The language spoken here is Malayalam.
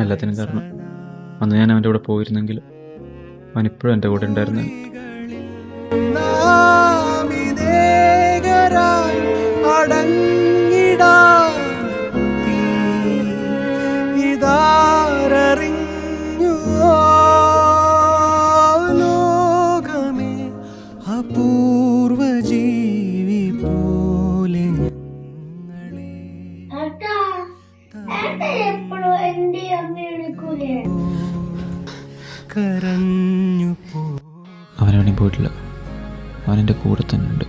എല്ലാത്തിനും കാരണം. അന്ന് ഞാൻ അവൻ്റെ കൂടെ പോയിരുന്നെങ്കിൽ അവനിപ്പോഴും എൻ്റെ കൂടെ ഉണ്ടായിരുന്നു. അവനെവിടെയും പോയിട്ടില്ല, അവനെൻ്റെ കൂടെ തന്നെ ഉണ്ട്.